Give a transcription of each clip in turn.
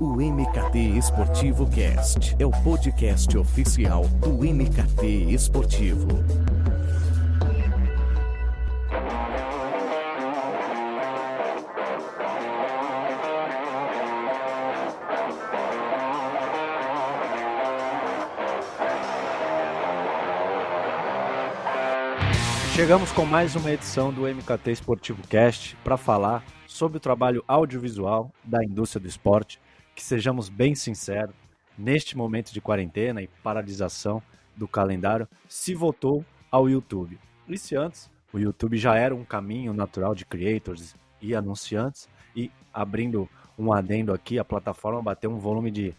O MKT Esportivo Cast é o podcast oficial do MKT Esportivo. Chegamos com mais uma edição do MKT Esportivo Cast para falar sobre o trabalho audiovisual da indústria do esporte. Que sejamos bem sinceros, neste momento de quarentena e paralisação do calendário, se voltou ao YouTube. E se antes o YouTube já era um caminho natural de creators e anunciantes, e abrindo um adendo aqui, a plataforma bateu um volume de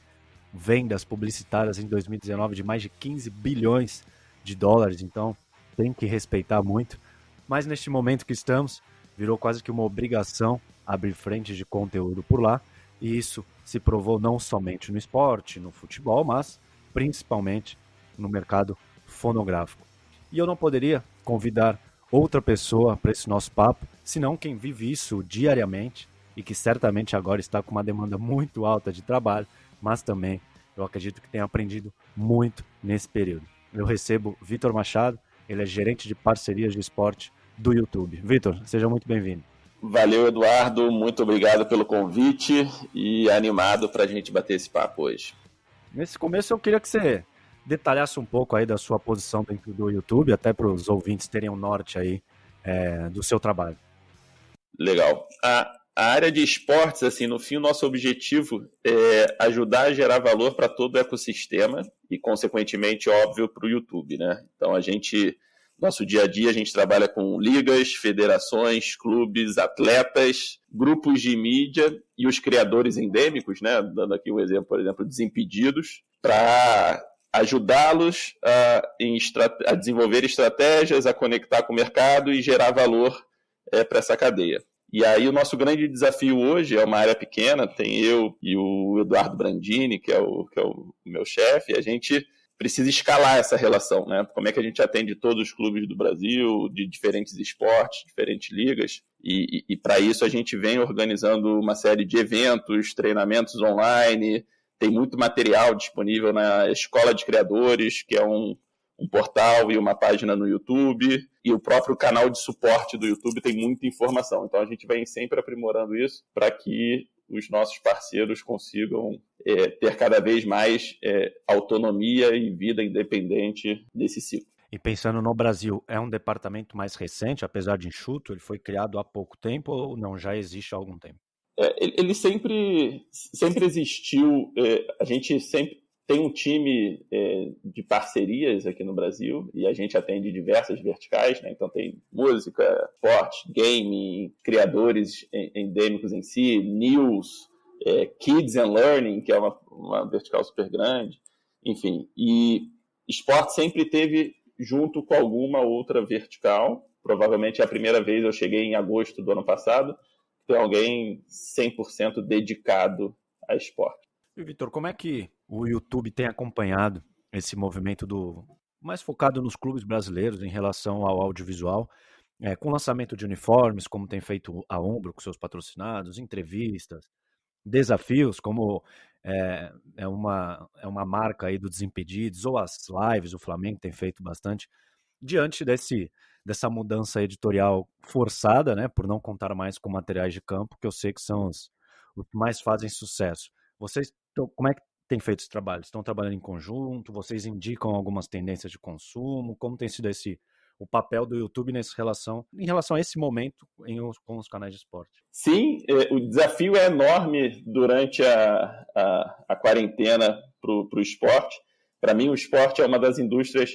vendas publicitárias em 2019 de mais de 15 bilhões de dólares, então tem que respeitar muito. Mas neste momento que estamos, virou quase que uma obrigação abrir frentes de conteúdo por lá, e isso se provou não somente no esporte, no futebol, mas principalmente no mercado fonográfico. E eu não poderia convidar outra pessoa para esse nosso papo, senão quem vive isso diariamente e que certamente agora está com uma demanda muito alta de trabalho, mas também eu acredito que tem aprendido muito nesse período. Eu recebo Vitor Machado, ele é gerente de parcerias de esporte do YouTube. Vitor, seja muito bem-vindo. Valeu, Eduardo, muito obrigado pelo convite e animado para a gente bater esse papo hoje. Nesse começo eu queria que você detalhasse um pouco aí da sua posição dentro do YouTube, até para os ouvintes terem um norte aí do seu trabalho. Legal. A área de esportes, assim, no fim, o nosso objetivo é ajudar a gerar valor para todo o ecossistema e, consequentemente, óbvio, para o YouTube, né? Então, nosso dia a dia, a gente trabalha com ligas, federações, clubes, atletas, grupos de mídia e os criadores endêmicos, né? Dando aqui um exemplo, por exemplo, Desimpedidos, para ajudá-los a desenvolver estratégias, a conectar com o mercado e gerar valor para essa cadeia. E aí o nosso grande desafio hoje é uma área pequena, tem eu e o Eduardo Brandini, que é o meu chefe, e a gente precisa escalar essa relação, né? Como é que a gente atende todos os clubes do Brasil, de diferentes esportes, diferentes ligas, e para isso a gente vem organizando uma série de eventos, treinamentos online, tem muito material disponível na Escola de Criadores, que é um portal e uma página no YouTube, e o próprio canal de suporte do YouTube tem muita informação. Então a gente vem sempre aprimorando isso para que os nossos parceiros consigam ter cada vez mais autonomia e vida independente desse ciclo. E pensando no Brasil, é um departamento mais recente, apesar de enxuto, ele foi criado há pouco tempo ou não, já existe há algum tempo? Ele sempre existiu, a gente sempre tem um time de parcerias aqui no Brasil e a gente atende diversas verticais, né? Então tem música, esporte, game, criadores endêmicos em si, news, kids and learning, que é uma vertical super grande, enfim. E esporte sempre teve junto com alguma outra vertical. Provavelmente é a primeira vez, eu cheguei em agosto do ano passado, tem alguém 100% dedicado a esporte. E, Vitor, como é que o YouTube tem acompanhado esse movimento mais focado nos clubes brasileiros em relação ao audiovisual, com lançamento de uniformes, como tem feito a Umbro com seus patrocinados, entrevistas, desafios, como é uma marca aí do Desimpedidos, ou as lives, o Flamengo tem feito bastante, diante dessa mudança editorial forçada, né, por não contar mais com materiais de campo, que eu sei que são os que mais fazem sucesso. Vocês, como é que tem feito esse trabalho? Estão trabalhando em conjunto? Vocês indicam algumas tendências de consumo? Como tem sido o papel do YouTube em relação a esse momento com os canais de esporte? Sim, o desafio é enorme durante a quarentena para o esporte. Para mim, o esporte é uma das indústrias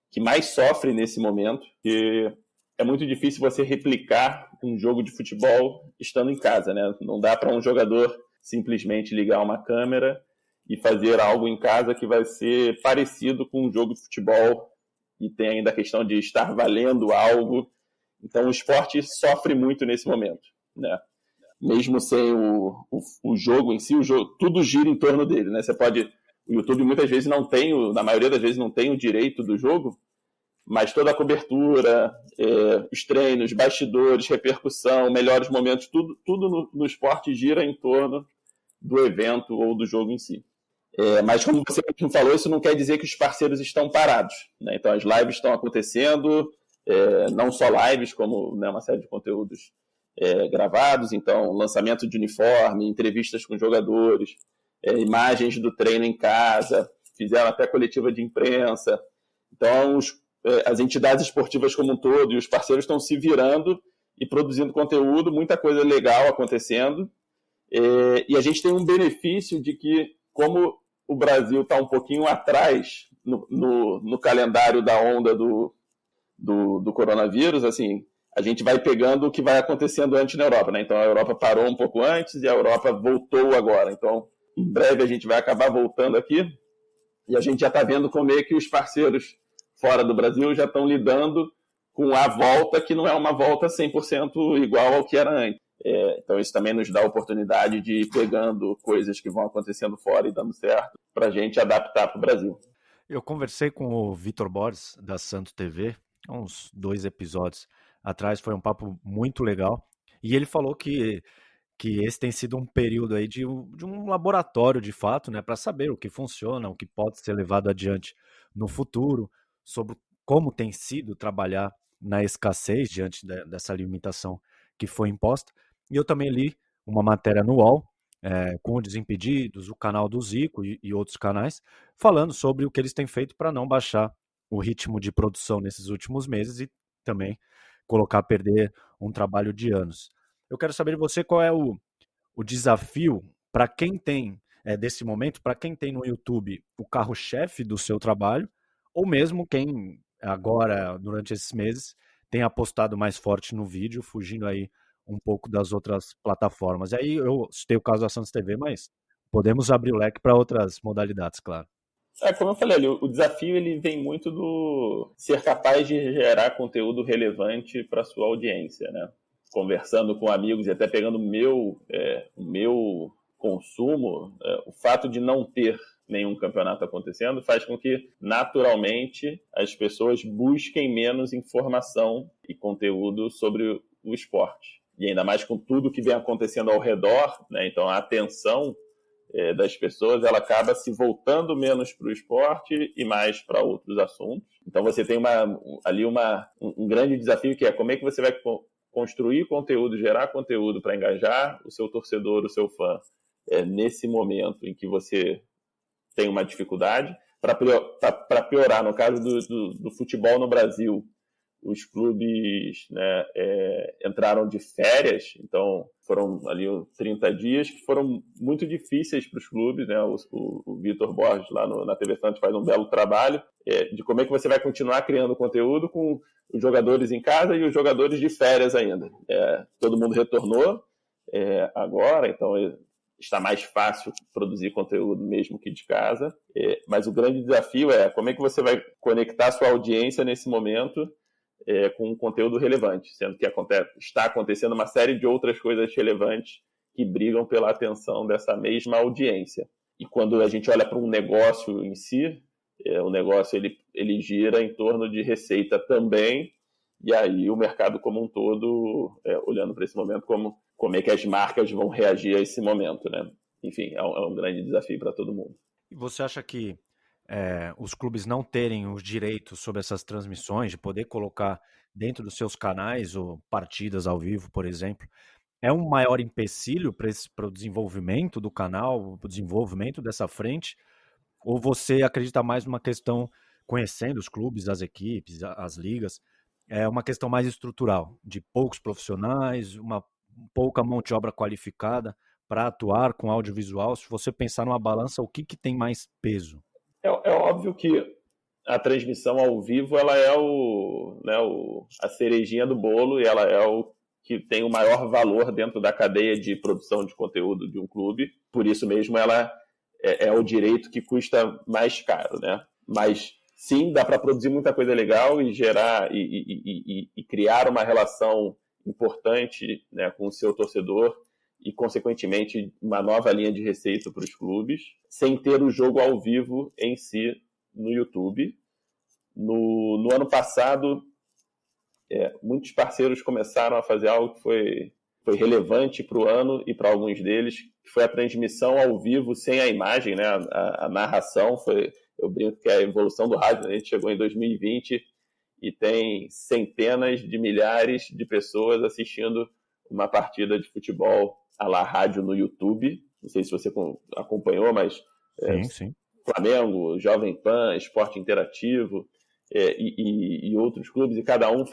que mais sofre nesse momento, porque é muito difícil você replicar um jogo de futebol estando em casa, né? Não dá para um jogador simplesmente ligar uma câmera e fazer algo em casa que vai ser parecido com um jogo de futebol, e tem ainda a questão de estar valendo algo. Então o esporte sofre muito nesse momento, né? Mesmo sem o jogo em si, tudo gira em torno dele, né? O YouTube muitas vezes na maioria das vezes não tem o direito do jogo, mas toda a cobertura, os treinos, bastidores, repercussão, melhores momentos, tudo no esporte gira em torno do evento ou do jogo em si. Mas como você falou, isso não quer dizer que os parceiros estão parados, né? Então as lives estão acontecendo, não só lives, como, né, uma série de conteúdos gravados, então lançamento de uniforme, entrevistas com jogadores, imagens do treino em casa, fizeram até coletiva de imprensa. Então as entidades esportivas como um todo e os parceiros estão se virando e produzindo conteúdo, muita coisa legal acontecendo, e a gente tem um benefício de que, como o Brasil está um pouquinho atrás no calendário da onda do coronavírus, assim, a gente vai pegando o que vai acontecendo antes na Europa, né? Então a Europa parou um pouco antes e a Europa voltou agora. Então, em breve a gente vai acabar voltando aqui e a gente já está vendo como é que os parceiros fora do Brasil já estão lidando com a volta, que não é uma volta 100% igual ao que era antes. Então isso também nos dá a oportunidade de ir pegando coisas que vão acontecendo fora e dando certo para a gente adaptar para o Brasil. Eu conversei com o Vitor Borges, da Santo TV, há uns 2 episódios atrás, foi um papo muito legal, e ele falou que esse tem sido um período aí de um laboratório, de fato, né, para saber o que funciona, o que pode ser levado adiante no futuro, sobre como tem sido trabalhar na escassez diante dessa limitação que foi imposta. E eu também li uma matéria no UOL, com o Desimpedidos, o canal do Zico e outros canais, falando sobre o que eles têm feito para não baixar o ritmo de produção nesses últimos meses e também colocar a perder um trabalho de anos. Eu quero saber de você qual é o desafio para quem tem, desse momento, para quem tem no YouTube o carro-chefe do seu trabalho, ou mesmo quem agora, durante esses meses, tem apostado mais forte no vídeo, fugindo aí um pouco das outras plataformas. Aí eu citei o caso da Santos TV, mas podemos abrir o leque para outras modalidades, claro. Como eu falei ali, o desafio ele vem muito do ser capaz de gerar conteúdo relevante para a sua audiência, né? Conversando com amigos e até pegando o meu consumo, o fato de não ter nenhum campeonato acontecendo faz com que, naturalmente, as pessoas busquem menos informação e conteúdo sobre o esporte. E ainda mais com tudo que vem acontecendo ao redor, né? Então a atenção das pessoas ela acaba se voltando menos para o esporte e mais para outros assuntos. Então você tem um grande desafio, que é como é que você vai construir conteúdo, gerar conteúdo para engajar o seu torcedor, o seu fã, nesse momento em que você tem uma dificuldade. Para piorar, no caso do futebol no Brasil, os clubes, né, entraram de férias, então foram ali 30 dias que foram muito difíceis para os clubes, né? O Vitor Borges lá na TV Santos faz um belo trabalho de como é que você vai continuar criando conteúdo com os jogadores em casa e os jogadores de férias ainda. Todo mundo retornou agora, então está mais fácil produzir conteúdo mesmo que de casa, mas o grande desafio é como é que você vai conectar sua audiência nesse momento com um conteúdo relevante, sendo que está acontecendo uma série de outras coisas relevantes que brigam pela atenção dessa mesma audiência. E quando a gente olha para um negócio em si, o negócio ele gira em torno de receita também, e aí o mercado como um todo, olhando para esse momento, como é que as marcas vão reagir a esse momento, né? Enfim, é um grande desafio para todo mundo. E você acha que os clubes não terem os direitos sobre essas transmissões, de poder colocar dentro dos seus canais ou partidas ao vivo, por exemplo, é um maior empecilho para o desenvolvimento do canal, para o desenvolvimento dessa frente? Ou você acredita mais numa questão, conhecendo os clubes, as equipes, as ligas, é uma questão mais estrutural, de poucos profissionais, uma pouca mão de obra qualificada para atuar com audiovisual? Se você pensar numa balança, o que tem mais peso? É óbvio que a transmissão ao vivo ela é a cerejinha do bolo e ela é o que tem o maior valor dentro da cadeia de produção de conteúdo de um clube. Por isso mesmo ela é o direito que custa mais caro, né? Mas sim, dá para produzir muita coisa legal e gerar e criar uma relação importante, né, com o seu torcedor e, consequentemente, uma nova linha de receita para os clubes, sem ter o jogo ao vivo em si no YouTube. No ano passado, muitos parceiros começaram a fazer algo que foi foi relevante para o ano e para alguns deles, que foi a transmissão ao vivo sem a imagem, né? A narração foi, eu brinco que é a evolução do rádio, né? A gente chegou em 2020 e tem centenas de milhares de pessoas assistindo uma partida de futebol à la rádio no YouTube. Não sei se você acompanhou, mas Sim. Flamengo, Jovem Pan, Esporte Interativo e outros clubes, e cada um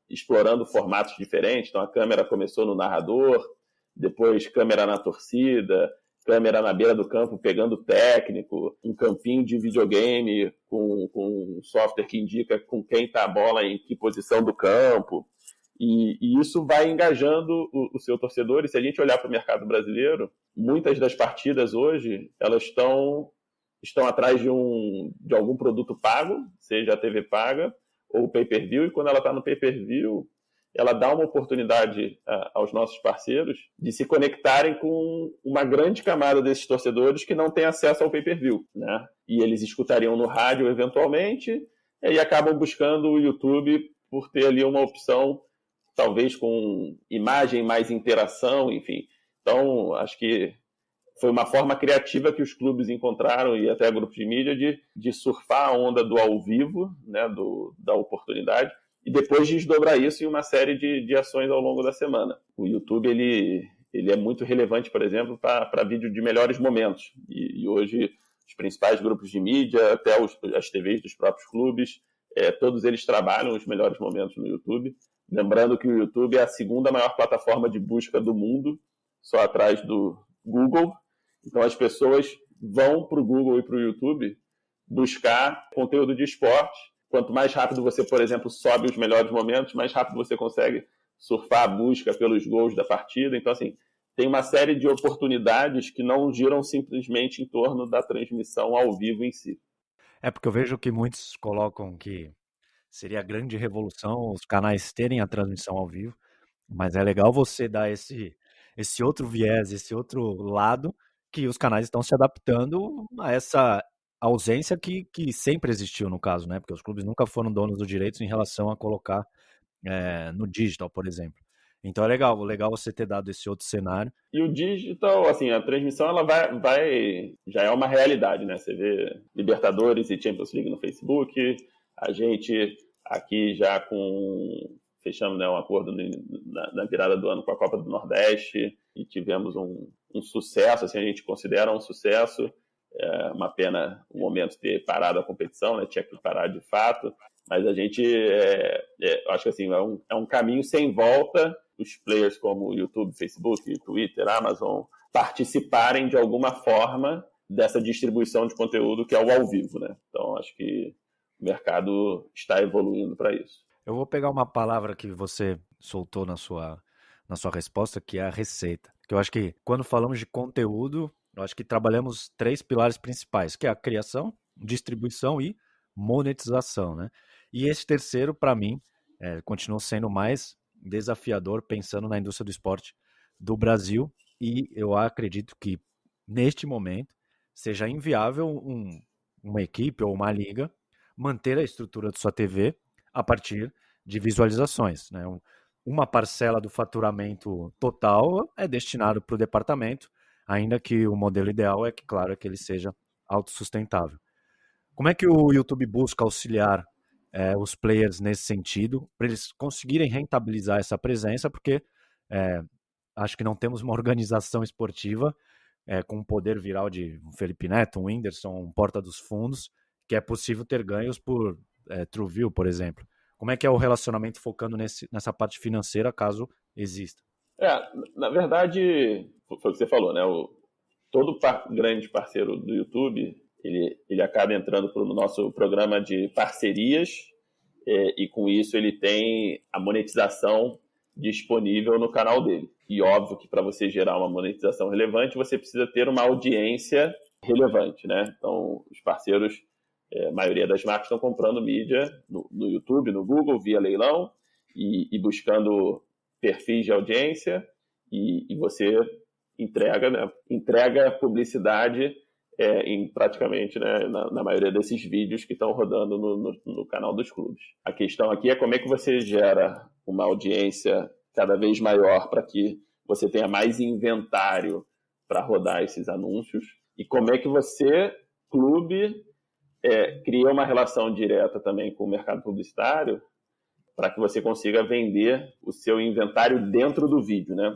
explorando formatos diferentes. Então a câmera começou no narrador, depois câmera na torcida, câmera na beira do campo pegando o técnico, um campinho de videogame com um software que indica com quem está a bola em que posição do campo. E isso vai engajando o seu torcedor. E se a gente olhar para o mercado brasileiro, muitas das partidas hoje elas estão atrás de algum produto pago, seja a TV paga ou o pay-per-view, e quando ela está no pay-per-view, ela dá uma oportunidade aos nossos parceiros de se conectarem com uma grande camada desses torcedores que não tem acesso ao pay-per-view, né? E eles escutariam no rádio eventualmente, e acabam buscando o YouTube por ter ali uma opção, talvez com imagem, mais interação, enfim. Então, acho que foi uma forma criativa que os clubes encontraram, e até grupos de mídia, de surfar a onda do ao vivo, né, da oportunidade, e depois desdobrar isso em uma série de ações ao longo da semana. O YouTube ele é muito relevante, por exemplo, para vídeo de melhores momentos. E hoje os principais grupos de mídia, até as TVs dos próprios clubes, todos eles trabalham os melhores momentos no YouTube. Lembrando que o YouTube é a segunda maior plataforma de busca do mundo, só atrás do Google. Então as pessoas vão para o Google e para o YouTube buscar conteúdo de esporte. Quanto mais rápido você, por exemplo, sobe os melhores momentos, mais rápido você consegue surfar a busca pelos gols da partida. Então, assim, tem uma série de oportunidades que não giram simplesmente em torno da transmissão ao vivo em si. É porque eu vejo que muitos colocam que seria a grande revolução os canais terem a transmissão ao vivo, mas é legal você dar esse outro viés, esse outro lado, que os canais estão se adaptando a essa ausência que sempre existiu no caso, né? Porque os clubes nunca foram donos dos direitos em relação a colocar no digital, por exemplo. Então é legal você ter dado esse outro cenário. E o digital, assim, a transmissão ela já é uma realidade, né? Você vê Libertadores e Champions League no Facebook, a gente aqui já fechamos, né, um acordo na virada do ano com a Copa do Nordeste e tivemos um sucesso, assim, a gente considera um sucesso. É uma pena o momento ter parado a competição, né? Tinha que parar de fato, mas a gente acho que assim, é um caminho sem volta os players como YouTube, Facebook, Twitter, Amazon participarem de alguma forma dessa distribuição de conteúdo que é o ao vivo, né? Então acho que o mercado está evoluindo para isso. Eu vou pegar uma palavra que você soltou na sua resposta, que é a receita. Que eu acho que quando falamos de conteúdo, eu acho que trabalhamos 3 pilares principais, que é a criação, distribuição e monetização, né? E esse terceiro, para mim, continua sendo mais desafiador pensando na indústria do esporte do Brasil, e eu acredito que, neste momento, seja inviável uma equipe ou uma liga manter a estrutura de sua TV a partir de visualizações, né? Uma parcela do faturamento total é destinado para o departamento, ainda que o modelo ideal é que, claro, que ele seja autossustentável. Como é que o YouTube busca auxiliar os players nesse sentido, para eles conseguirem rentabilizar essa presença, porque acho que não temos uma organização esportiva com um poder viral de um Felipe Neto, um Whindersson, um Porta dos Fundos, que é possível ter ganhos por TrueView, por exemplo. Como é que é o relacionamento focando nessa parte financeira, caso exista? Na verdade, foi o que você falou, né? Todo grande parceiro do YouTube, ele acaba entrando para o nosso programa de parcerias e com isso ele tem a monetização disponível no canal dele. E óbvio que para você gerar uma monetização relevante, você precisa ter uma audiência relevante, né? Então, os parceiros, a maioria das marcas estão comprando mídia no YouTube, no Google, via leilão e buscando perfis de audiência e você entrega publicidade em praticamente, né, na maioria desses vídeos que estão rodando no canal dos clubes. A questão aqui é como é que você gera uma audiência cada vez maior para que você tenha mais inventário para rodar esses anúncios. E como é que você, clube, cria uma relação direta também com o mercado publicitário para que você consiga vender o seu inventário dentro do vídeo, né?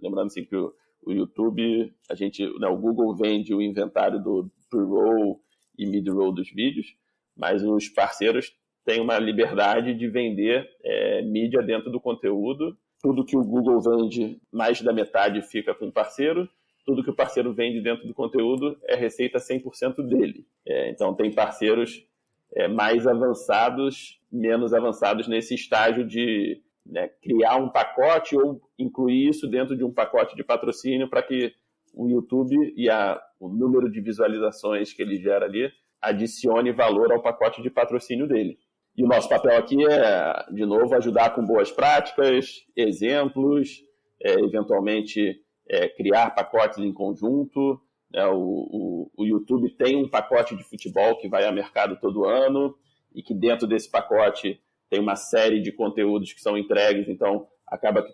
Lembrando assim, que o YouTube, o Google vende o inventário do pre-roll e mid-roll dos vídeos, mas os parceiros têm uma liberdade de vender mídia dentro do conteúdo. Tudo que o Google vende, mais da metade fica com o parceiro. Tudo que o parceiro vende dentro do conteúdo é receita 100% dele. Então, tem parceiros mais avançados, menos avançados nesse estágio de criar um pacote ou incluir isso dentro de um pacote de patrocínio para que o YouTube e o número de visualizações que ele gera ali adicione valor ao pacote de patrocínio dele. E o nosso papel aqui é, de novo, ajudar com boas práticas, exemplos, eventualmente criar pacotes em conjunto. O YouTube tem um pacote de futebol que vai a mercado todo ano e que dentro desse pacote tem uma série de conteúdos que são entregues, então acaba que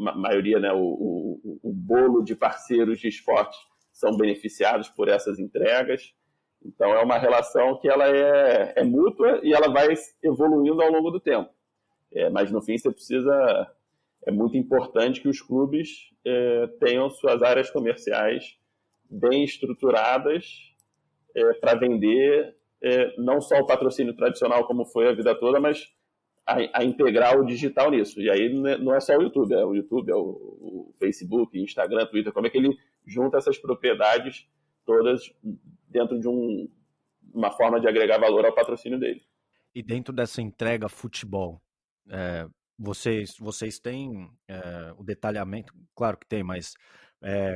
a maioria, o bolo de parceiros de esporte são beneficiados por essas entregas. Então é uma relação que ela é mútua e ela vai evoluindo ao longo do tempo. Mas no fim é muito importante que os clubes tenham suas áreas comerciais bem estruturadas para vender não só o patrocínio tradicional como foi a vida toda, mas a integrar o digital nisso. E aí não é só o YouTube, é o Facebook, Instagram, Twitter, como é que ele junta essas propriedades todas dentro de uma forma de agregar valor ao patrocínio dele. E dentro dessa entrega futebol, vocês têm o detalhamento? Claro que tem, mas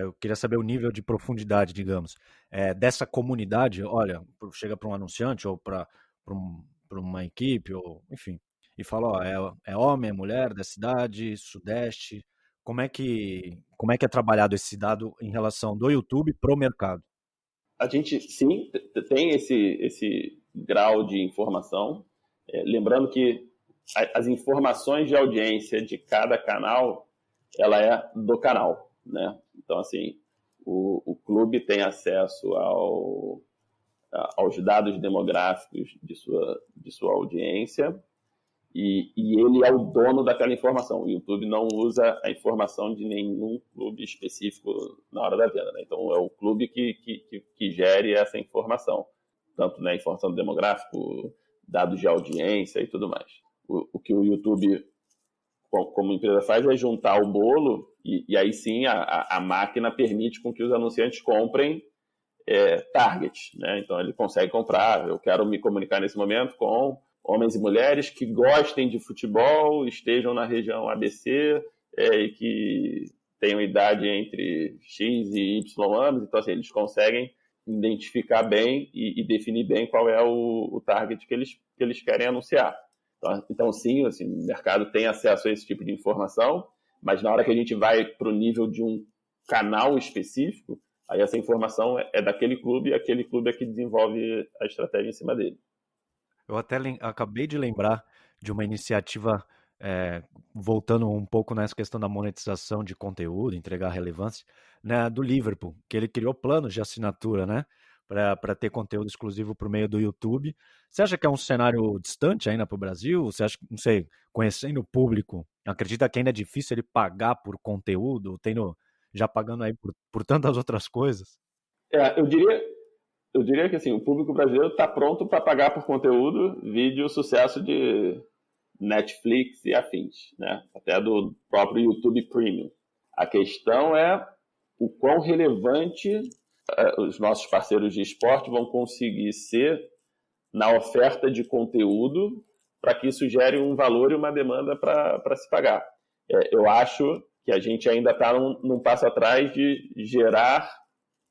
eu queria saber o nível de profundidade, digamos, dessa comunidade. Olha, chega para um anunciante ou para uma equipe, ou enfim, e fala, é homem, é mulher, da cidade, sudeste. Como é que é trabalhado esse dado em relação do YouTube para o mercado? A gente, sim, tem esse grau de informação. Lembrando que as informações de audiência de cada canal, ela é do canal, né? Então, assim, o clube tem acesso aos dados demográficos de sua audiência e ele é o dono daquela informação. O YouTube não usa a informação de nenhum clube específico na hora da venda, né? Então, é o clube que gere essa informação, tanto informação demográfica, dados de audiência e tudo mais. O que o YouTube, como empresa, faz é juntar o bolo e aí sim a máquina permite com que os anunciantes comprem target, né? Então ele consegue comprar, eu quero me comunicar nesse momento com homens e mulheres que gostem de futebol, estejam na região ABC e que tenham idade entre X e Y anos. Então assim, eles conseguem identificar bem e definir bem qual é o target que eles querem anunciar. Então, sim, assim, o mercado tem acesso a esse tipo de informação, mas na hora que a gente vai para o nível de um canal específico, aí essa informação é daquele clube e aquele clube é que desenvolve a estratégia em cima dele. Eu até acabei de lembrar de uma iniciativa, voltando um pouco nessa questão da monetização de conteúdo, entregar relevância, né, do Liverpool, que ele criou planos de assinatura, né, para ter conteúdo exclusivo por meio do YouTube. Você acha que é um cenário distante ainda para o Brasil? Você acha, não sei, conhecendo o público, acredita que ainda é difícil ele pagar por conteúdo, já pagando aí por tantas outras coisas? Eu diria que assim, o público brasileiro está pronto para pagar por conteúdo, vide o sucesso de Netflix e afins, né? Até do próprio YouTube Premium. A questão é o quão relevante os nossos parceiros de esporte vão conseguir ser na oferta de conteúdo para que isso gere um valor e uma demanda para se pagar. Eu acho que a gente ainda está num passo atrás de gerar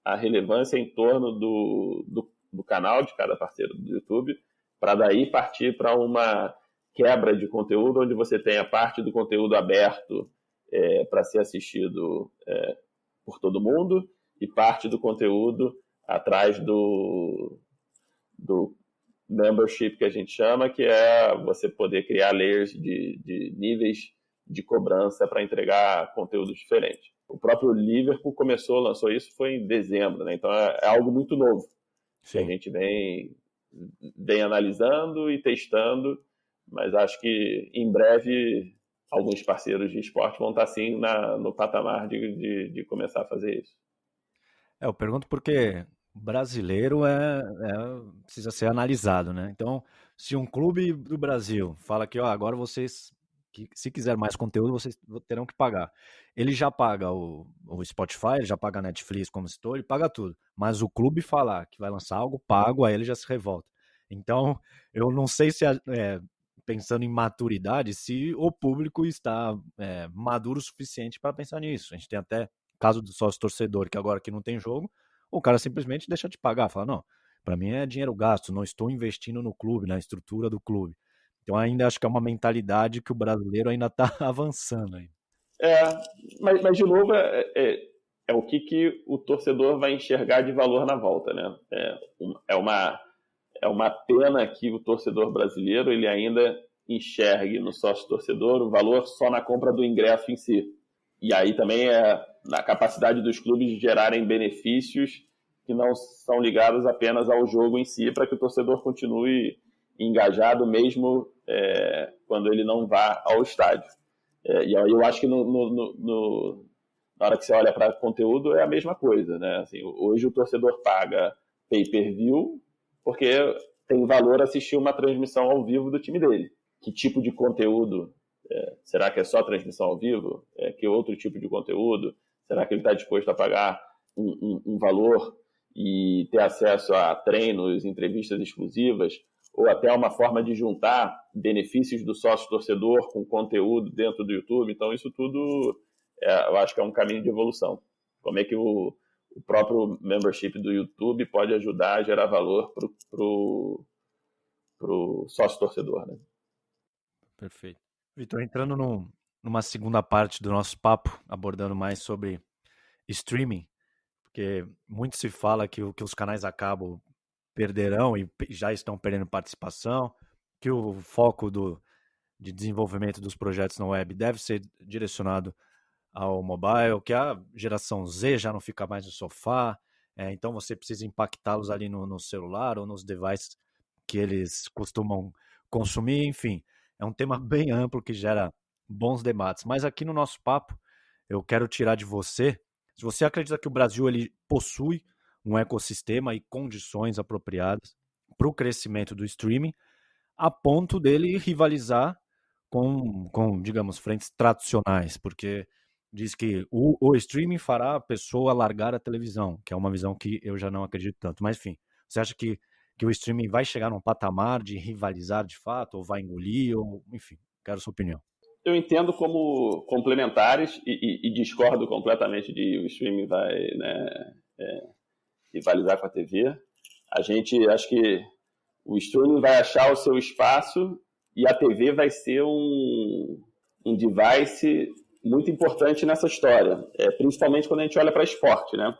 a relevância em torno do canal de cada parceiro do YouTube, para daí partir para uma quebra de conteúdo, onde você tem a parte do conteúdo aberto para ser assistido por todo mundo, e parte do conteúdo atrás do membership, que a gente chama, que é você poder criar layers de níveis de cobrança para entregar conteúdos diferentes. O próprio Liverpool lançou isso foi em dezembro, né? Então é algo muito novo. Sim. Que a gente vem analisando e testando, mas acho que em breve alguns parceiros de esporte vão estar sim no patamar de começar a fazer isso. Eu pergunto porque brasileiro precisa ser analisado, né? Então, se um clube do Brasil fala que agora vocês, se quiser mais conteúdo, vocês terão que pagar. Ele já paga o Spotify, ele já paga a Netflix, como citou, ele paga tudo. Mas o clube falar que vai lançar algo pago, aí ele já se revolta. Então, eu não sei se, pensando em maturidade, se o público está maduro o suficiente para pensar nisso. A gente tem até caso do sócio-torcedor, que agora que não tem jogo, o cara simplesmente deixa de pagar, fala, não, para mim é dinheiro gasto, não estou investindo no clube, na estrutura do clube. Então ainda acho que é uma mentalidade que o brasileiro ainda está avançando aí. Mas de novo, é o que o torcedor vai enxergar de valor na volta, né? É uma pena que o torcedor brasileiro ele ainda enxergue no sócio-torcedor o valor só na compra do ingresso em si. E aí também na capacidade dos clubes de gerarem benefícios que não são ligados apenas ao jogo em si, para que o torcedor continue engajado mesmo quando ele não vá ao estádio. E eu acho que na hora que você olha para conteúdo é a mesma coisa, né? Assim, hoje o torcedor paga pay-per-view porque tem valor assistir uma transmissão ao vivo do time dele. Que tipo de conteúdo? Será que é só transmissão ao vivo? Que outro tipo de conteúdo? Será que ele está disposto a pagar um valor e ter acesso a treinos, entrevistas exclusivas, ou até uma forma de juntar benefícios do sócio-torcedor com conteúdo dentro do YouTube? Então, isso tudo eu acho que é um caminho de evolução. Como é que o próprio membership do YouTube pode ajudar a gerar valor para o sócio-torcedor, né? Perfeito. Vitor, entrando numa segunda parte do nosso papo, abordando mais sobre streaming, porque muito se fala que os canais a cabo perderão e já estão perdendo participação, que o foco de desenvolvimento dos projetos na web deve ser direcionado ao mobile, que a geração Z já não fica mais no sofá, então você precisa impactá-los ali no celular ou nos devices que eles costumam consumir, enfim. É um tema bem amplo que gera bons debates. Mas aqui no nosso papo, eu quero tirar de você, se você acredita que o Brasil ele possui um ecossistema e condições apropriadas para o crescimento do streaming, a ponto dele rivalizar com, digamos, frentes tradicionais, porque diz que o streaming fará a pessoa largar a televisão, que é uma visão que eu já não acredito tanto. Mas, enfim, você acha que o streaming vai chegar num patamar de rivalizar de fato, ou vai engolir, ou enfim, quero a sua opinião. Eu entendo como complementares e discordo completamente de o streaming vai rivalizar com a TV. A gente acho que o streaming vai achar o seu espaço e a TV vai ser um device muito importante nessa história, principalmente quando a gente olha para esporte, né?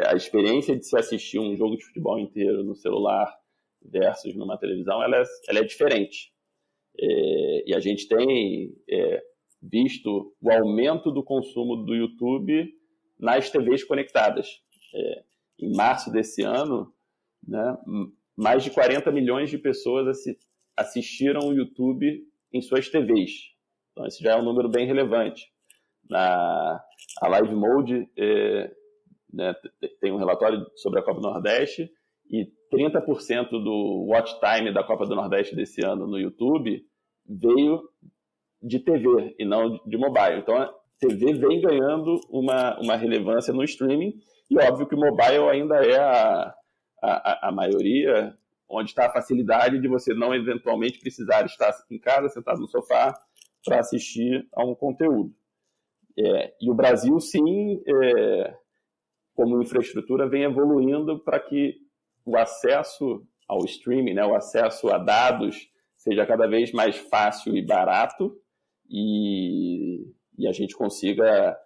A experiência de se assistir um jogo de futebol inteiro no celular versus numa televisão, ela é diferente. E a gente tem visto o aumento do consumo do YouTube nas TVs conectadas. Em março desse ano, né, mais de 40 milhões de pessoas assistiram o YouTube em suas TVs. Então, esse já é um número bem relevante. A Live Mode né, tem um relatório sobre a Copa do Nordeste e 30% do watch time da Copa do Nordeste desse ano no YouTube veio de TV e não de mobile. Então, a TV vem ganhando uma relevância no streaming e óbvio que o mobile ainda é a maioria, onde está a facilidade de você não eventualmente precisar estar em casa, sentado no sofá, para assistir a um conteúdo. E o Brasil, sim, como infraestrutura, vem evoluindo para que o acesso ao streaming, né, o acesso a dados, seja cada vez mais fácil e barato e a gente consiga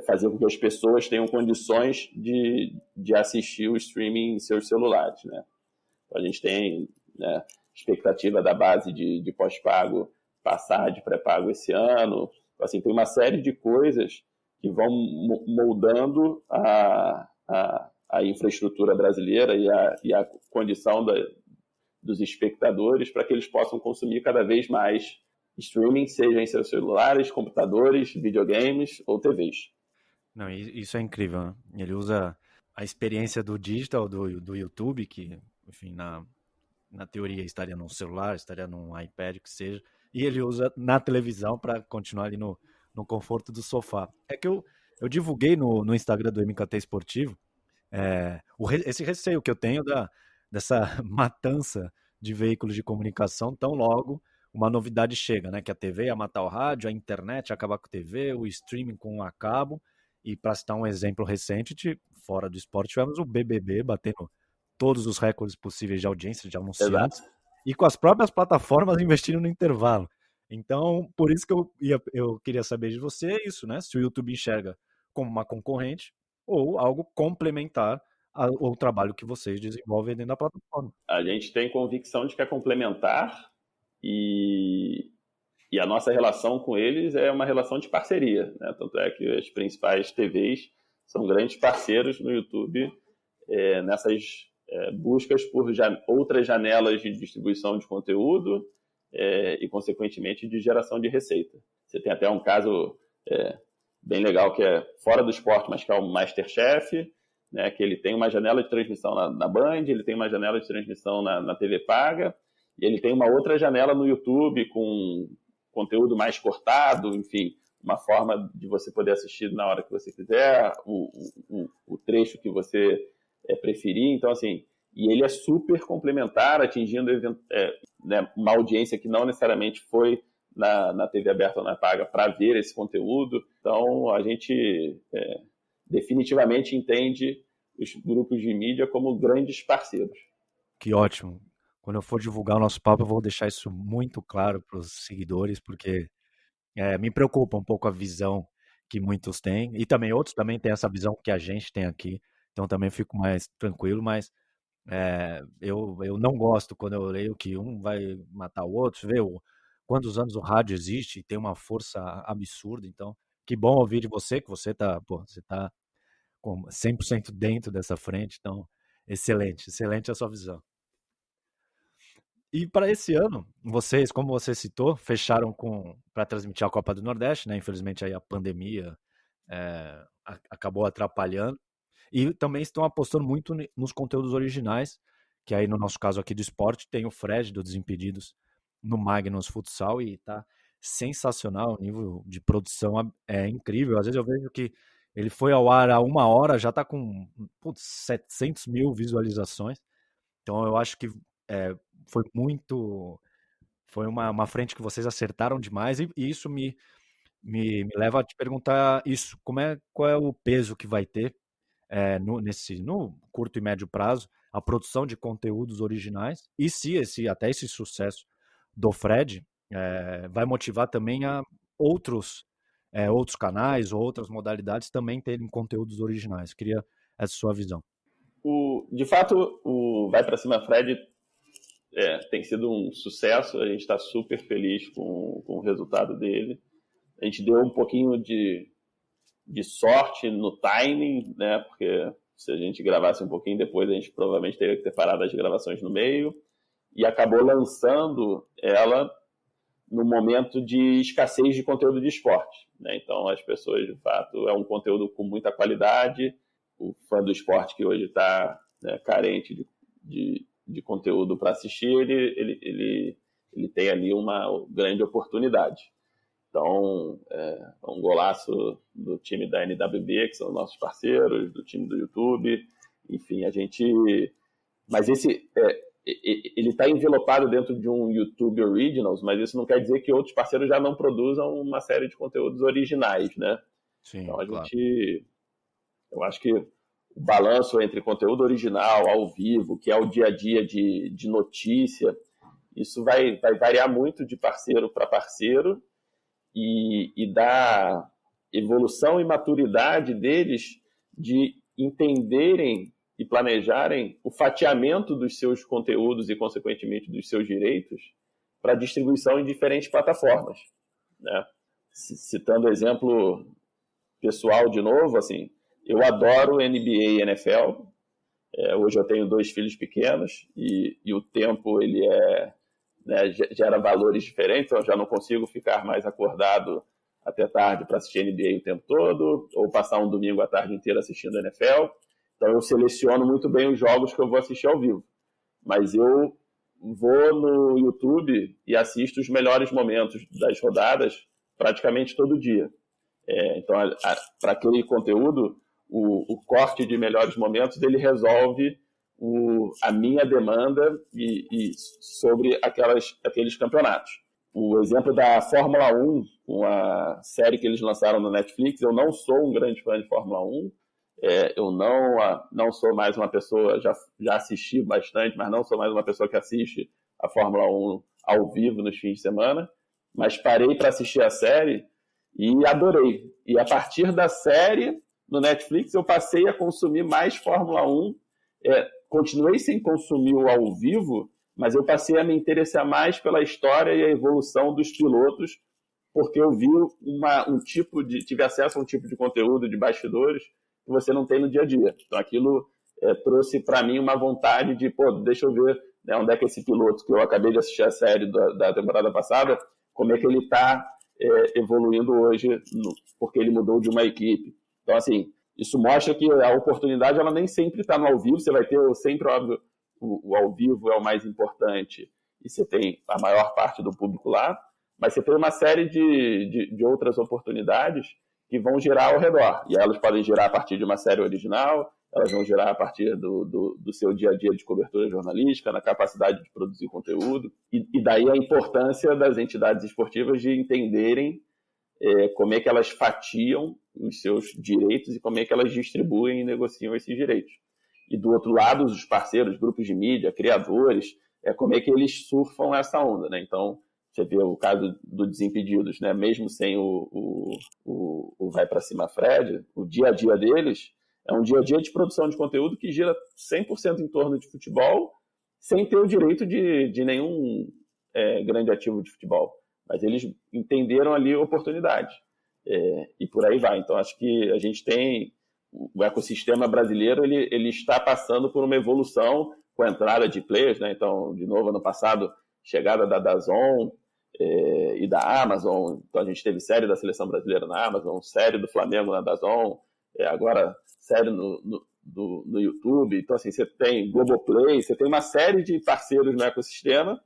fazer com que as pessoas tenham condições de assistir o streaming em seus celulares, né? Então, a gente tem, né, expectativa da base de pós-pago passar de pré-pago esse ano. Assim, tem uma série de coisas que vão moldando a infraestrutura brasileira e a condição dos espectadores para que eles possam consumir cada vez mais streaming, seja em seus celulares, computadores, videogames ou TVs. Não, isso é incrível, né? Ele usa a experiência do digital, do YouTube, que, enfim, na teoria estaria num celular, estaria num iPad, que seja, e ele usa na televisão para continuar ali no conforto do sofá. É que eu divulguei no Instagram do MKT Esportivo esse receio que eu tenho dessa matança de veículos de comunicação tão logo uma novidade chega, né? Que a TV ia matar o rádio, a internet ia acabar com a TV, o streaming com a cabo. E para citar um exemplo recente, fora do esporte, tivemos o BBB batendo todos os recordes possíveis de audiência, de anunciantes, Exato. e com as próprias plataformas investindo no intervalo. Então, por isso que eu queria saber de você isso, né? Se o YouTube enxerga como uma concorrente ou algo complementar ao trabalho que vocês desenvolvem dentro da plataforma. A gente tem convicção de que é complementar e a nossa relação com eles é uma relação de parceria, né? Tanto é que as principais TVs são grandes parceiros no YouTube nessas buscas por outras janelas de distribuição de conteúdo e, consequentemente, de geração de receita. Você tem até um caso bem legal que é fora do esporte, mas que é o MasterChef, né? Que ele tem uma janela de transmissão na Band, ele tem uma janela de transmissão na TV paga, e ele tem uma outra janela no YouTube com conteúdo mais cortado, enfim, uma forma de você poder assistir na hora que você quiser, o trecho que você preferir. Então, assim, e ele é super complementar, atingindo né, uma audiência que não necessariamente foi na TV aberta ou na paga para ver esse conteúdo. Então, a gente definitivamente entende os grupos de mídia como grandes parceiros. Que ótimo. Quando eu for divulgar o nosso papo, eu vou deixar isso muito claro para os seguidores, porque me preocupa um pouco a visão que muitos têm, e também outros também têm essa visão que a gente tem aqui, então também fico mais tranquilo, mas eu não gosto quando eu leio que um vai matar o outro, vê quantos anos o rádio existe e tem uma força absurda, então que bom ouvir de você, que você tá 100% dentro dessa frente, então excelente a sua visão. E para esse ano, vocês, como você citou, fecharam para transmitir a Copa do Nordeste, né? Infelizmente aí a pandemia acabou atrapalhando. E também estão apostando muito nos conteúdos originais, que aí no nosso caso aqui do esporte tem o Fred do Desimpedidos no Magnus Futsal e tá sensacional, o nível de produção é incrível. Às vezes eu vejo que ele foi ao ar há 1 hora, já tá com 700 mil visualizações. Então eu acho que foi uma frente que vocês acertaram demais e isso me leva a te perguntar isso, qual é o peso que vai ter no curto e médio prazo a produção de conteúdos originais e se até esse sucesso do Fred vai motivar também a outros canais ou outras modalidades também terem conteúdos originais. Queria essa sua visão. De fato, o Vai Pra Cima Fred tem sido um sucesso, a gente está super feliz com o resultado dele. A gente deu um pouquinho de sorte no timing, né? Porque se a gente gravasse um pouquinho depois, a gente provavelmente teria que ter parado as gravações no meio, e acabou lançando ela no momento de escassez de conteúdo de esporte, né? Então as pessoas, de fato, é um conteúdo com muita qualidade. O fã do esporte que hoje está carente de conteúdo para assistir, ele tem ali uma grande oportunidade. Então, um golaço do time da NWB, que são nossos parceiros, do time do YouTube, enfim, a gente... Mas ele está envelopado dentro de um YouTube Originals, mas isso não quer dizer que outros parceiros já não produzam uma série de conteúdos originais, né? Sim, então, claro. Eu acho que o balanço entre conteúdo original, ao vivo, que é o dia a dia de notícia, isso vai variar muito de parceiro para parceiro e da evolução e maturidade deles de entenderem e planejarem o fatiamento dos seus conteúdos e, consequentemente, dos seus direitos para distribuição em diferentes plataformas, né? citando exemplo pessoal de novo, assim, eu adoro NBA e NFL. Hoje eu tenho 2 filhos pequenos e o tempo ele né, gera valores diferentes, então eu já não consigo ficar mais acordado até tarde para assistir NBA o tempo todo, ou passar um domingo à tarde inteira assistindo NFL. Então eu seleciono muito bem os jogos que eu vou assistir ao vivo. Mas eu vou no YouTube e assisto os melhores momentos das rodadas praticamente todo dia. Então, para aquele conteúdo, o corte de melhores momentos, ele resolve a minha demanda e sobre aqueles campeonatos. O exemplo da Fórmula 1, com a série que eles lançaram no Netflix, eu não sou um grande fã de Fórmula 1, eu não sou mais uma pessoa, já assisti bastante, mas não sou mais uma pessoa que assiste a Fórmula 1 ao vivo nos fins de semana, mas parei para assistir a série e adorei. E a partir da série, no Netflix, eu passei a consumir mais Fórmula 1. Continuei sem consumir o ao vivo, mas eu passei a me interessar mais pela história e a evolução dos pilotos, porque eu vi tive acesso a um tipo de conteúdo de bastidores que você não tem no dia a dia. Então aquilo trouxe para mim uma vontade de, deixa eu ver, né, onde é que esse piloto, que eu acabei de assistir a série da temporada passada, como é que ele está evoluindo hoje, porque ele mudou de uma equipe. Então, assim, isso mostra que a oportunidade ela nem sempre está no ao vivo, você vai ter sempre, óbvio, o ao vivo é o mais importante e você tem a maior parte do público lá, mas você tem uma série de outras oportunidades que vão girar ao redor. E elas podem girar a partir de uma série original, elas vão girar a partir do seu dia a dia de cobertura jornalística, na capacidade de produzir conteúdo. E daí a importância das entidades esportivas de entenderem como é que elas fatiam os seus direitos e como é que elas distribuem e negociam esses direitos. E do outro lado, os parceiros, grupos de mídia, criadores, como é que eles surfam essa onda, né? Então, você vê o caso do Desimpedidos, né? Mesmo sem o Vai Pra Cima Fred, o dia a dia deles é um dia a dia de produção de conteúdo que gira 100% em torno de futebol, sem ter o direito de nenhum grande ativo de futebol. Mas eles entenderam ali a oportunidade. E por aí vai. Então, acho que a gente tem... O ecossistema brasileiro ele está passando por uma evolução com a entrada de players, né? Então, de novo, ano passado, chegada da DAZN e da Amazon. Então, a gente teve série da Seleção Brasileira na Amazon, série do Flamengo na DAZN, agora série no YouTube. Então, assim, você tem Globoplay, você tem uma série de parceiros no ecossistema.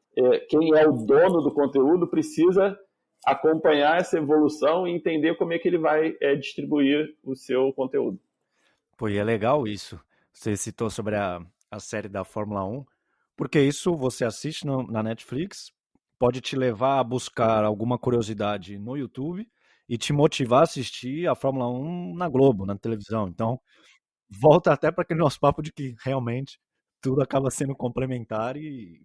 Quem é o dono do conteúdo precisa acompanhar essa evolução e entender como é que ele vai distribuir o seu conteúdo. Pô, e é legal isso. Você citou sobre a série da Fórmula 1, porque isso você assiste na Netflix, pode te levar a buscar alguma curiosidade no YouTube e te motivar a assistir a Fórmula 1 na Globo, na televisão. Então, volta até para aquele nosso papo de que realmente tudo acaba sendo complementar e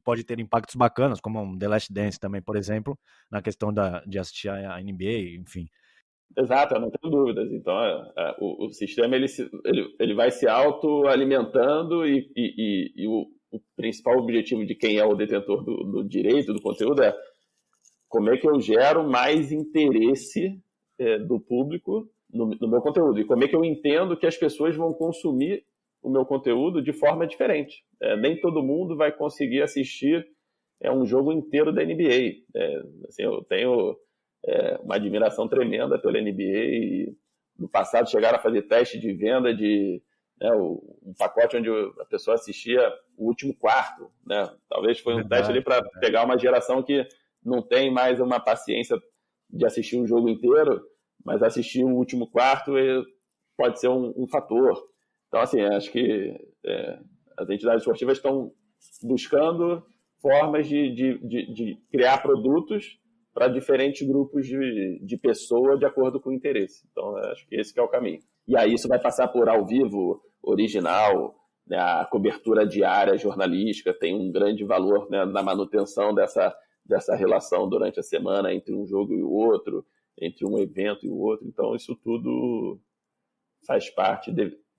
pode ter impactos bacanas, como um The Last Dance também, por exemplo, na questão de assistir a NBA, enfim. Exato, eu não tenho dúvidas. Então, o sistema ele vai se autoalimentando e o principal objetivo de quem é o detentor do direito, do conteúdo, é como é que eu gero mais interesse do público no meu conteúdo e como é que eu entendo que as pessoas vão consumir o meu conteúdo de forma diferente. Nem todo mundo vai conseguir assistir um jogo inteiro da NBA. Assim, eu tenho uma admiração tremenda pela NBA e no passado chegaram a fazer teste de venda de um pacote onde a pessoa assistia o último quarto, né? Talvez foi um teste ali para pegar uma geração que não tem mais uma paciência de assistir um jogo inteiro, mas assistir o último quarto pode ser um fator. Então, assim, acho que as entidades esportivas estão buscando formas de criar produtos para diferentes grupos de pessoas de acordo com o interesse. Então, acho que esse que é o caminho. E aí isso vai passar por ao vivo, original, né? A cobertura diária jornalística tem um grande valor, né, na manutenção dessa relação durante a semana entre um jogo e o outro, entre um evento e o outro. Então, isso tudo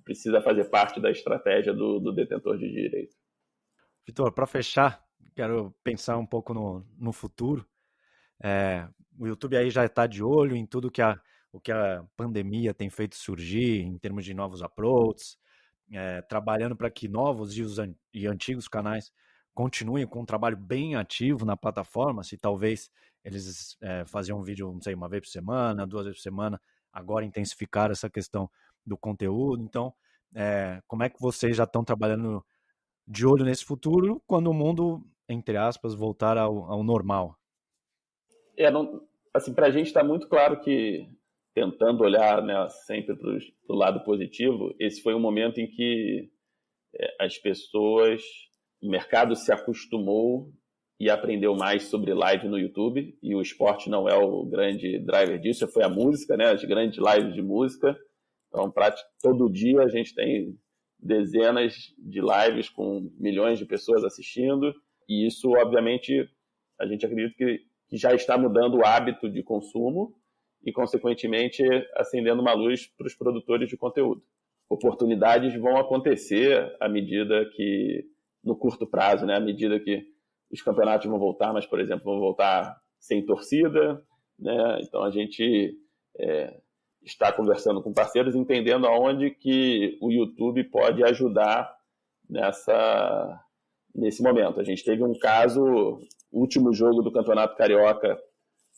precisa fazer parte da estratégia do detentor de direito. Vitor, para fechar, quero pensar um pouco no futuro. o YouTube aí já está de olho em tudo o que a pandemia tem feito surgir em termos de novos approaches, trabalhando para que novos e antigos canais continuem com um trabalho bem ativo na plataforma. Se talvez eles faziam um vídeo, não sei, uma vez por semana, 2 vezes por semana, agora intensificar essa questão do conteúdo. Então, como é que vocês já estão trabalhando de olho nesse futuro quando o mundo, entre aspas, voltar ao normal? Não, assim, para a gente está muito claro que, tentando olhar, né, sempre para o lado positivo, esse foi um momento em que as pessoas, o mercado se acostumou e aprendeu mais sobre live no YouTube, e o esporte não é o grande driver disso, foi a música, né, as grandes lives de música. Então, todo dia a gente tem dezenas de lives com milhões de pessoas assistindo, e isso, obviamente, a gente acredita que já está mudando o hábito de consumo e, consequentemente, acendendo uma luz para os produtores de conteúdo. Oportunidades vão acontecer à medida que, no curto prazo, né, à medida que os campeonatos vão voltar, mas, por exemplo, vão voltar sem torcida, né? Então a gente está conversando com parceiros, entendendo aonde que o YouTube pode ajudar nesse momento. A gente teve um caso, o último jogo do Campeonato Carioca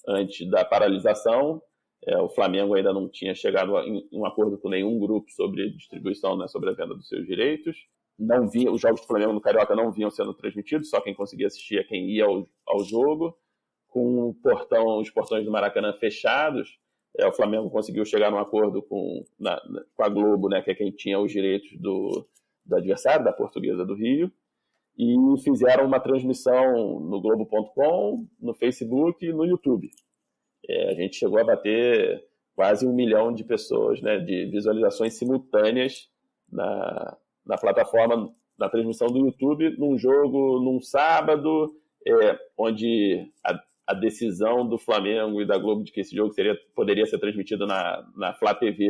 antes da paralisação, o Flamengo ainda não tinha chegado em um acordo com nenhum grupo sobre distribuição, né, sobre a venda dos seus direitos. Os jogos do Flamengo no Carioca não vinham sendo transmitidos, só quem conseguia assistir é quem ia ao jogo. Com os portões do Maracanã fechados, o Flamengo conseguiu chegar num acordo com a Globo, né, que é quem tinha os direitos do adversário, da Portuguesa do Rio, e fizeram uma transmissão no Globo.com, no Facebook e no YouTube. A gente chegou a bater quase 1 milhão de pessoas, né, de visualizações simultâneas na plataforma, na transmissão do YouTube, num jogo, num sábado, onde a decisão do Flamengo e da Globo de que esse jogo poderia ser transmitido na Flá TV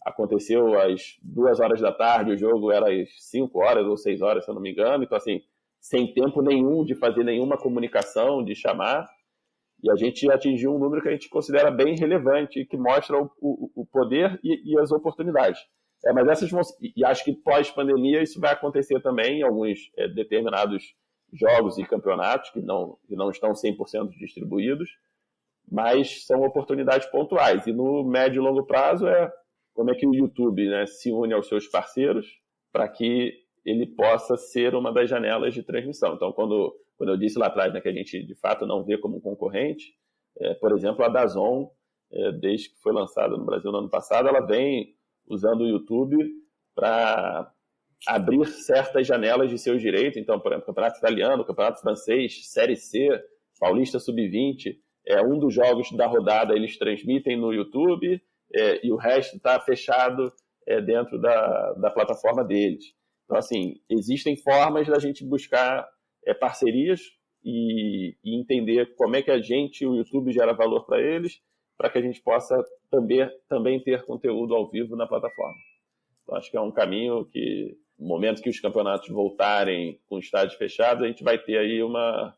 aconteceu às 2 horas da tarde, o jogo era às 5 horas ou 6 horas, se eu não me engano. Então, assim, sem tempo nenhum de fazer nenhuma comunicação, de chamar, e a gente atingiu um número que a gente considera bem relevante, que mostra o poder e as oportunidades. Mas e acho que pós-pandemia isso vai acontecer também em alguns determinados jogos e campeonatos que não estão 100% distribuídos, mas são oportunidades pontuais. E no médio e longo prazo como é que o YouTube, né, se une aos seus parceiros para que ele possa ser uma das janelas de transmissão. Então, quando eu disse lá atrás, né, que a gente de fato não vê como concorrente, por exemplo, a DAZN, desde que foi lançada no Brasil no ano passado, ela vem usando o YouTube para abrir certas janelas de seus direitos. Então, por exemplo, Campeonato Italiano, Campeonato Francês, Série C, Paulista Sub-20, um dos jogos da rodada eles transmitem no YouTube, e o resto está fechado dentro da plataforma deles. Então, assim, existem formas da gente buscar parcerias e entender como é que o YouTube gera valor para eles, para que a gente possa também ter conteúdo ao vivo na plataforma. Então, acho que é um caminho que, no momento que os campeonatos voltarem com estádios fechados, a gente vai ter aí uma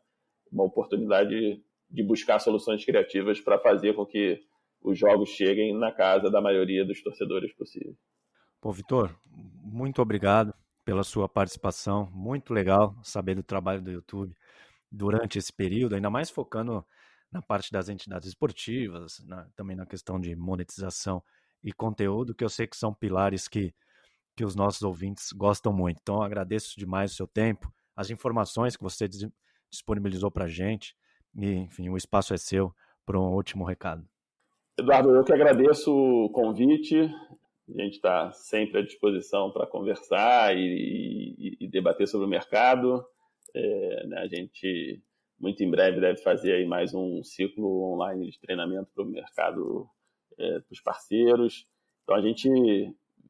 oportunidade de buscar soluções criativas para fazer com que os jogos cheguem na casa da maioria dos torcedores possível. Pô, Vitor, muito obrigado pela sua participação. Muito legal saber do trabalho do YouTube durante esse período, ainda mais focando na parte das entidades esportivas, também na questão de monetização e conteúdo, que eu sei que são pilares que os nossos ouvintes gostam muito. Então, agradeço demais o seu tempo, as informações que você disponibilizou para a gente, e, enfim, o espaço é seu para um último recado. Eduardo, eu que agradeço o convite. A gente está sempre à disposição para conversar e debater sobre o mercado. A gente, muito em breve, deve fazer aí mais um ciclo online de treinamento para o mercado dos parceiros. Então, a gente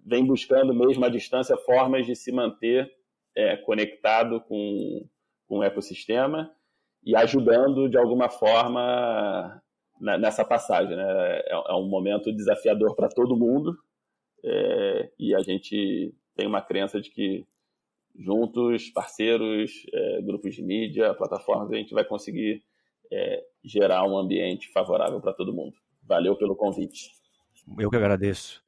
vem buscando mesmo à distância formas de se manter conectado com o ecossistema e ajudando, de alguma forma, nessa passagem, né? É um momento desafiador para todo mundo, e a gente tem uma crença de que juntos, parceiros, grupos de mídia, plataformas, a gente vai conseguir gerar um ambiente favorável para todo mundo. Valeu pelo convite. Eu que agradeço.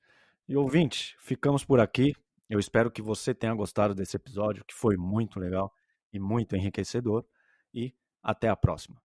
E ouvinte, ficamos por aqui. Eu espero que você tenha gostado desse episódio, que foi muito legal e muito enriquecedor. E até a próxima.